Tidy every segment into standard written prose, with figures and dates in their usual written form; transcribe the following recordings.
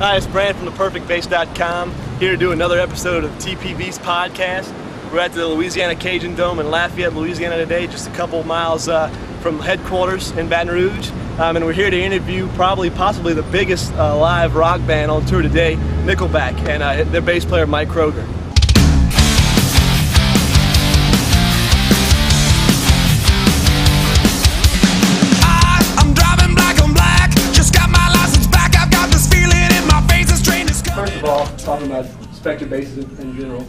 Hi, it's Brand from theperfectbass.com, here to do another episode of TPV's podcast. We're at the Louisiana Cajun Dome in Lafayette, Louisiana today, just a couple miles from headquarters in Baton Rouge. And we're here to interview possibly the biggest live rock band on tour today, Nickelback, and their bass player, Mike Kroeger. First of all, talking about Spectre basses in general,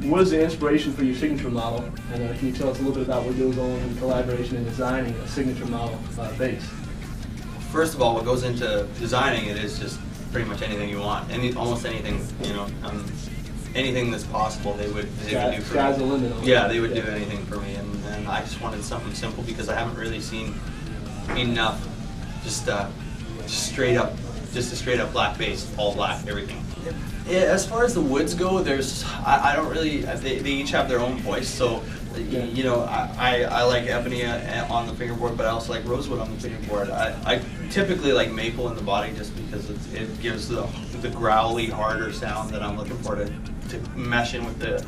what is the inspiration for your signature model? And can you tell us a little bit about what goes on in collaboration and designing a signature model bass? First of all, what goes into designing it is just pretty much anything you want. Almost anything, you know, anything that's possible they would do for me. Sky's the limit. Yeah, they would do anything for me, and I just wanted something simple because I haven't really seen enough just a straight up black bass, all black, everything. As far as the woods go, I don't really, they each have their own voice, so you know, I like ebony on the fingerboard, but I also like rosewood on the fingerboard. I typically like maple in the body just because it gives the growly, harder sound that I'm looking for to mesh in with the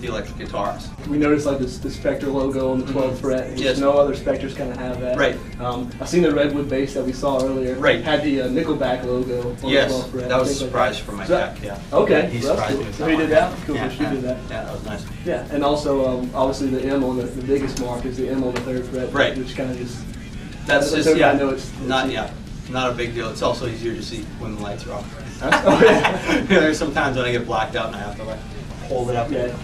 electric guitars. We noticed like the Spectre logo on the 12th fret. Yes. No other Spectres kind of have that. Right. I've seen the redwood bass that we saw earlier. Right. Had the Nickelback logo on the 12th fret. That was a surprise for my tech. Yeah. Okay. He well, surprised me. So he did that. Cool. Yeah, She did that. Yeah, that was nice. Yeah, and also obviously the M on the biggest mark is the M on the 3rd fret. Right. Which kind of just. That's just I know it's not a big deal. It's also easier to see when the lights are off. Oh, yeah. There's sometimes when I get blacked out and I have to like hold it up. Yeah,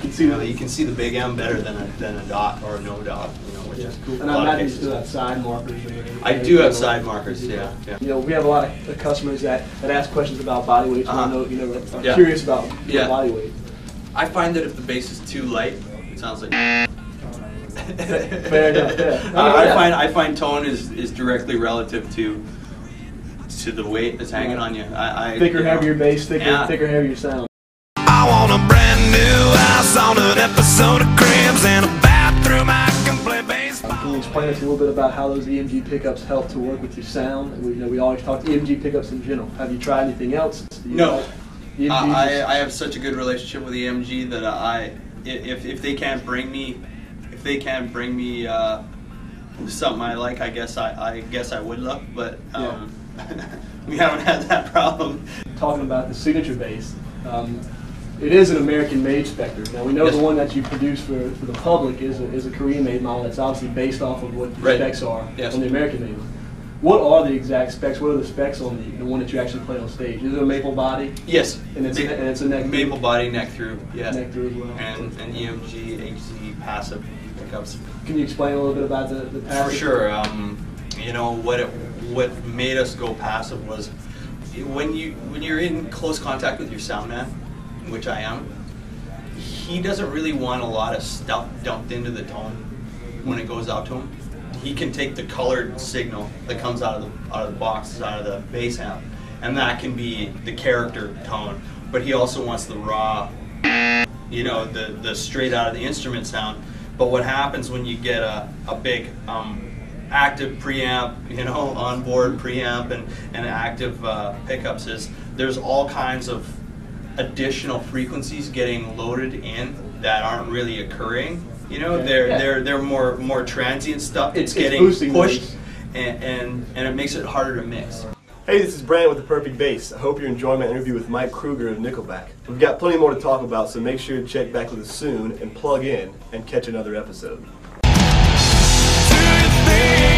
you can see the big M better than a dot or a no dot. You know, which is cool. And I imagine you still have side markers. I do have side markers. Yeah. You know, we have a lot of customers that ask questions about body weight. So are curious about body weight. I find that if the bass is too light, it sounds like. Fair enough. Yeah. I find tone is directly relative to the weight that's hanging on you. Thicker, heavier bass, thicker, heavier sound. I want a brand new house on an episode of Cribs and a bathroom I can play baseball. Can you explain us a little bit about how those EMG pickups help to work with your sound? We always talk EMG pickups in general. Have you tried anything else? No. I have such a good relationship with EMG that if they can't bring me something I like, I guess I would look, but we haven't had that problem. Talking about the signature bass, it is an American-made Spectre. Now we know the one that you produce for the public is a Korean-made model that's obviously based off of what the specs are on the American-made one. What are the exact specs? What are the specs on the one that you actually play on stage? Is it a maple body? Yes. And it's a neck maple body, neck through. Yeah. Neck through as well. And EMG, HZ, passive pickups. Can you explain a little bit about the passive? For sure. You know what made us go passive was when you're in close contact with your sound man, which I am. He doesn't really want a lot of stuff dumped into the tone when it goes out to him. He can take the colored signal that comes out of the box, out of the bass amp, and that can be the character tone. But he also wants the raw, you know, the straight out of the instrument sound. But what happens when you get a big active preamp, you know, onboard preamp and active pickups is there's all kinds of additional frequencies getting loaded in that aren't really occurring. You know, they're more transient stuff. It's getting pushed, and it makes it harder to mix. Hey, this is Brandon with The Perfect Bass. I hope you're enjoying my interview with Mike Kroeger of Nickelback. We've got plenty more to talk about, so make sure to check back with us soon and plug in and catch another episode. Do you think